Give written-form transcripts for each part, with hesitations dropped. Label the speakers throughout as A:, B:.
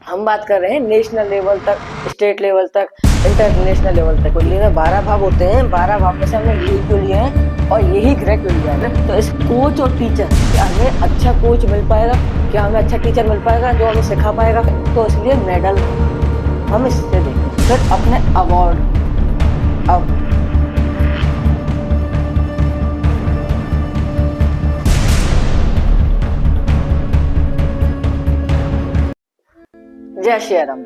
A: हम बात कर रहे हैं नेशनल लेवल तक, स्टेट लेवल तक, इंटरनेशनल लेवल तक। कुंडली में 12 भाव होते हैं, 12 भाव में से हमने यही क्यों लिए हैं और यही ग्रह क्यों लिया है। तो इस कोच और टीचर, क्या हमें अच्छा कोच मिल पाएगा, क्या हमें अच्छा टीचर मिल पाएगा जो हमें सिखा पाएगा। तो इसलिए मेडल हम इससे देंगे। फिर अपने अवार्ड, अब जय श्री राम।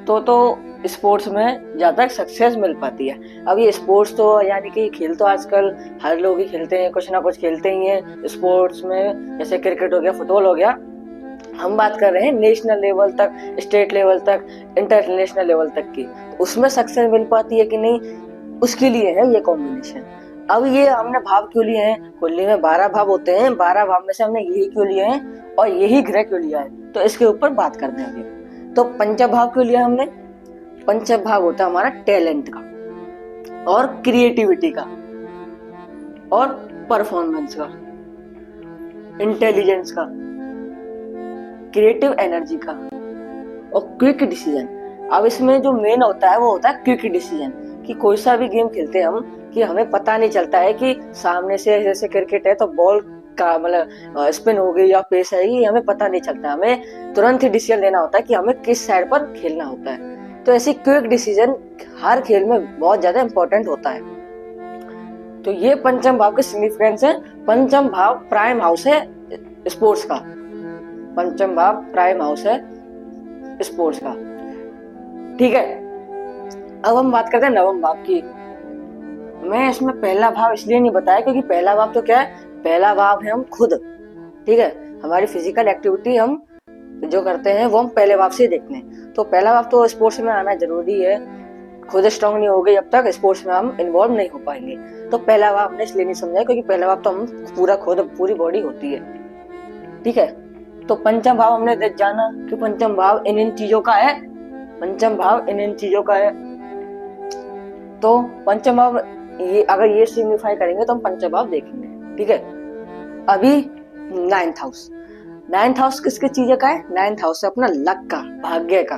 A: तो स्पोर्ट्स में ज्यादा सक्सेस मिल पाती है। अब ये स्पोर्ट्स तो यानी कि खेल तो आजकल हर लोग ही खेलते हैं, कुछ ना कुछ खेलते ही हैं स्पोर्ट्स में, जैसे क्रिकेट हो गया, फुटबॉल हो गया। हम बात कर रहे हैं नेशनल लेवल तक, स्टेट लेवल तक, इंटरनेशनल लेवल तक की। तो उसमें सक्सेस मिल पाती है कि नहीं, उसके लिए है ये कॉम्बिनेशन। अब ये हमने भाव क्यों लिए हैं, कुंडली में 12 भाव होते हैं, 12 भाव में से हमने यही क्यों लिए हैं और यही ग्रह क्यों लिया है, तो इसके ऊपर बात करते हैं अभी। तो पंचभाव क्यों लिया हमने। पंचभाव होता है हमारा टैलेंट का और क्रिएटिविटी का और परफॉर्मेंस का, इंटेलिजेंस का, क्रिएटिव एनर्जी का और क्विक डिसीजन। अब इसमें जो मेन होता है वो होता है क्विक डिसीजन, कि कोई सा भी गेम खेलते हैं हम, कि हमें पता नहीं चलता है कि सामने से, जैसे क्रिकेट है तो बॉल का मतलब स्पिन हो गई या पेस है, ये हमें पता नहीं चलता। हमें तुरंत ही डिसीजन लेना होता है कि हमें किस साइड पर खेलना होता है। तो ऐसी क्विक डिसीजन हर खेल में बहुत ज्यादा इंपॉर्टेंट होता है। तो ये पंचम भाव के सिग्निफिकेंस है। पंचम भाव प्राइम हाउस है स्पोर्ट्स का, पंचम भाव प्राइम हाउस है स्पोर्ट्स का। ठीक है, अब हम बात करते हैं नवम भाव की। मैं इसमें पहला भाव इसलिए नहीं बताया क्योंकि पहला भाव तो क्या है, पहला भाव है हम खुद। ठीक है, हमारी फिजिकल एक्टिविटी हम जो करते हैं वो हम पहले भाव से देखते हैं। तो पहला भाव तो स्पोर्ट्स में आना जरूरी है। खुद स्ट्रांग नहीं हो गई जब तक स्पोर्ट्स में हम इन्वॉल्व नहीं हो पाएंगे। तो पहला भाव हमने इसलिए नहीं समझा क्योंकि पहला भाव तो हम पूरा खुद, पूरी बॉडी होती है। ठीक है, तो पंचम भाव हमने जाना कि पंचम भाव इन चीजों का है, पंचम भाव इन चीजों का है। तो पंचम भाव ये अगर ये सिग्निफाई करेंगे तो हम पंचम भाव देखेंगे। ठीक है, अभी नाइन्थ हाउस, नाइन्थ हाउस किसकी चीजें का है, नाइन्थ हाउस है अपना लक का, भाग्य का।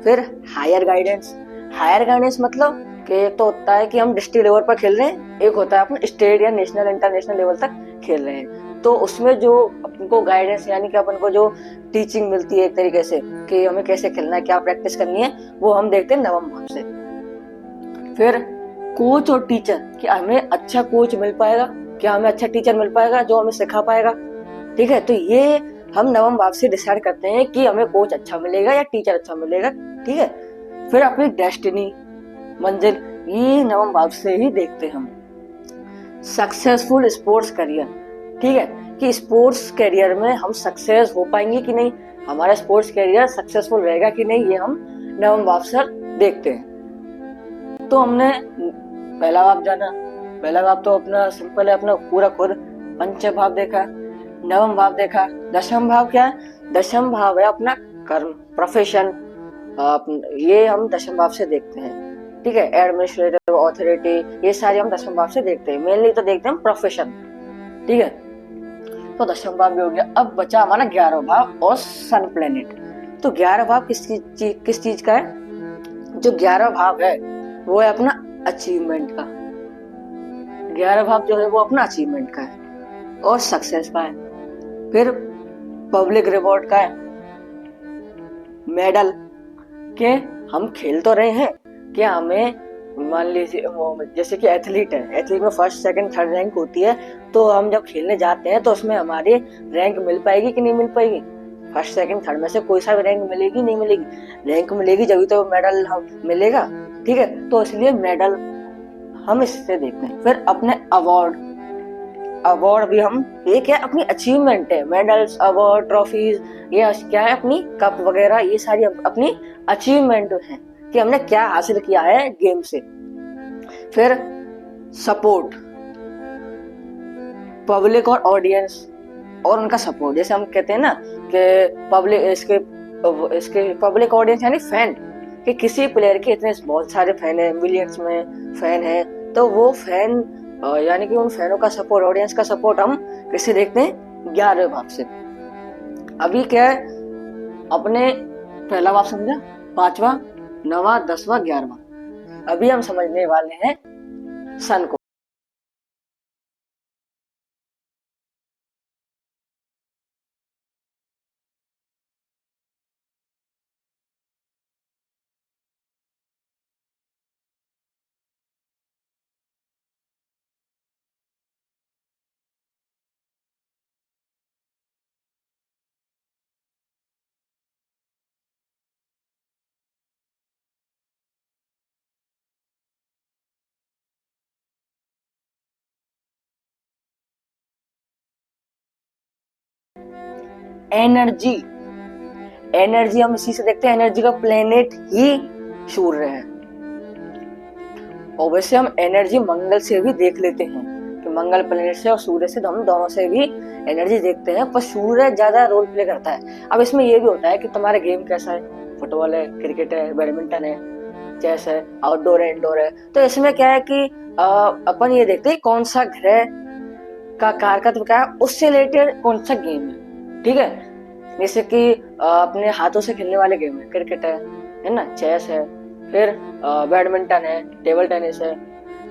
A: फिर हायर गाइडेंस, हायर गाइडेंस मतलब कि एक तो होता है कि हम डिस्ट्रिक्ट लेवल पर खेल रहे हैं, एक होता है अपन स्टेट या नेशनल इंटरनेशनल लेवल तक खेल रहे हैं। तो उसमें जो अपन को गाइडेंस यानी कि अपन को जो टीचिंग मिलती है एक तरीके से कि हमें कैसे खेलना है, क्या प्रैक्टिस करनी है, वो हम देखते हैं नवम भाव से। फिर कोच और टीचर, कि हमें अच्छा कोच मिल पाएगा, क्या हमें अच्छा टीचर मिल पाएगा जो हमें सिखा पाएगा। ठीक है, तो ये हम नवम भाव से डिसाइड करते हैं कि हमें कोच अच्छा मिलेगा या टीचर अच्छा मिलेगा। ठीक है, फिर अपनी डेस्टिनी, मंजिल, ये नवम भाव से ही देखते हम। सक्सेसफुल स्पोर्ट्स करियर, ठीक है, कि स्पोर्ट्स करियर में हम सक्सेस हो पाएंगे कि नहीं, हमारा स्पोर्ट्स करियर सक्सेसफुल रहेगा कि नहीं, ये हम नवम भाव से देखते हैं। तो हमने पहला भाव जाना, पहला भाव तो अपना सिंपल है, अपना पूरा खुद। पंचम भाव देखा, नवम भाव देखा, दशम भाव क्या है, दशम भाव है अपना कर्म, प्रोफेशन, ये हम दशम भाव से देखते हैं। ठीक है, एडमिनिस्ट्रेटिव अथॉरिटी, ये सारे हम दशम भाव से देखते हैं। मेनली तो देखते हैं प्रोफेशन। ठीक है, तो दशम भाव भी हो गया। अब बचा हमारा 11वां भाव और सन प्लेनेट। तो 11वां भाव किस चीज का है, जो 11वां भाव है वो है अपना अचीवमेंट का। 11वां भाव जो है वो अपना अचीवमेंट का है और सक्सेस का है। फिर पब्लिक रिवॉर्ड का है, मेडल, के हम खेल तो रहे हैं, क्या हमें मान लीजिए जैसे कि एथलीट है, एथलीट में फर्स्ट सेकंड थर्ड रैंक होती है, तो हम जब खेलने जाते हैं तो उसमें हमारी रैंक मिल पाएगी कि नहीं मिल पाएगी, फर्स्ट सेकंड थर्ड में से कोई सा भी रैंक मिलेगी नहीं मिलेगी, रैंक मिलेगी जब तो मेडल मिलेगा। ठीक है, तो इसलिए मेडल हम इससे देखते हैं। फिर अपने अवार्ड, अवार्ड भी हम, ये क्या अपनी अचीवमेंट है, मेडल्स, अवार्ड, ट्रॉफीज, ये क्या है अपनी कप वगैरह, ये सारी अपनी अचीवमेंट है कि हमने क्या हासिल किया है गेम से। फिर सपोर्ट, पब्लिक और ऑडियंस और उनका सपोर्ट, जैसे हम कहते हैं ना कि पब्लिक इसके पब्लिक ऑडियंस यानी फैन, कि किसी प्लेयर के इतने बहुत सारे फैन है, मिलियंस में फैन है, तो वो फैन यानी कि उन फैनों का सपोर्ट, ऑडियंस का सपोर्ट हम किसे देखते हैं, 11वें भाव से। अभी क्या है, अपने पहला भाव समझा, 5वां, 9वां, 10वां, 11वां, अभी हम समझने वाले हैं सन को। एनर्जी, एनर्जी हम इसी से देखते हैं, एनर्जी का प्लेनेट ही सूर्य है। और वैसे हम एनर्जी मंगल से भी देख लेते हैं कि मंगल प्लेनेट से और सूर्य से हम दोनों से भी एनर्जी देखते हैं, पर सूर्य ज्यादा रोल प्ले करता है। अब इसमें ये भी होता है कि तुम्हारा गेम कैसा है, फुटबॉल है, क्रिकेट है, बैडमिंटन है, चेस है, आउटडोर है, इंडोर है, तो इसमें क्या है कि अपन ये देखते हैं कौन सा ग्रह का कारकत्व क्या है, उससे रिलेटेड कौन सा गेम है। ठीक है, जैसे कि अपने हाथों से खेलने वाले गेम है, क्रिकेट है ना, चेस है, फिर बैडमिंटन है, टेबल टेनिस है,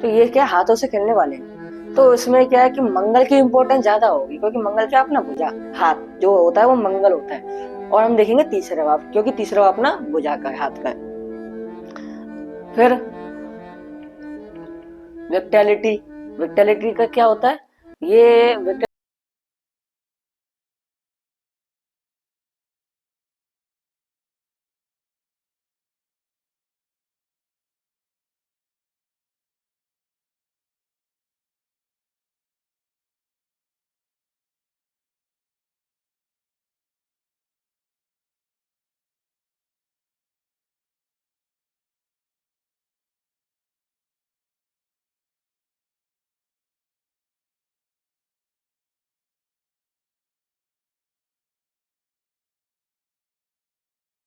A: तो ये क्या हाथों से खेलने वाले हैं। तो इसमें क्या है कि मंगल की इम्पोर्टेंस ज्यादा होगी, क्योंकि मंगल क्या अपना भुजा, हाथ जो होता है वो मंगल होता है। और हम देखेंगे तीसरा भाव, क्योंकि तीसरा भाव अपना भुजा का है, हाथ का है। फिर विक्टैलिटी, विक्टैलिटी का क्या होता है, ये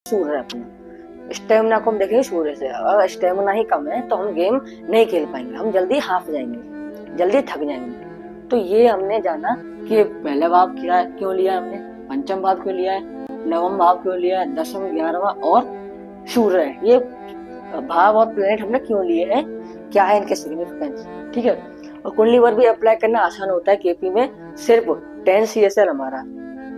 A: सूर्य है अपना। स्टेमिना को हम देखेंगे सूर्य से, अगर स्टेमिना ही कम है तो हम गेम नहीं खेल पाएंगे, हम जल्दी हाफ जाएंगे, जल्दी थक जाएंगे। तो ये हमने जाना कि पहला भाव क्या है, क्यों लिया हमने, पंचम भाव क्यों लिया है, नवम भाव क्यों लिया है, 10वां, 11वां और सूर्य है, ये भाव और प्लेनेट हमने क्यों लिए हैं, क्या है इनके सिग्निफिकेंस। ठीक है, और कुंडली पर भी अप्लाई करना आसान होता है केपी में, सिर्फ 10 CSL हमारा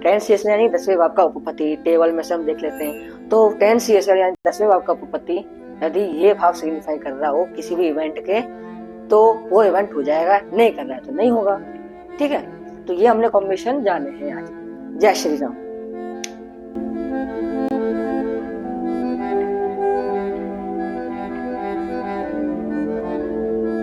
A: 10 CSL यानी 10वें भाव का उपपत्ति, टेबल में से हम देख लेते हैं, तो 10 CSL यानी 10वें भाव का उपपत्ति यदि ये भाव सिग्निफाई कर रहा हो किसी भी इवेंट के, तो वो इवेंट हो जाएगा, नहीं कर रहा है तो नहीं होगा। ठीक है, तो ये हमने कॉम्बिनेशन जाने हैं आज। जय श्री राम।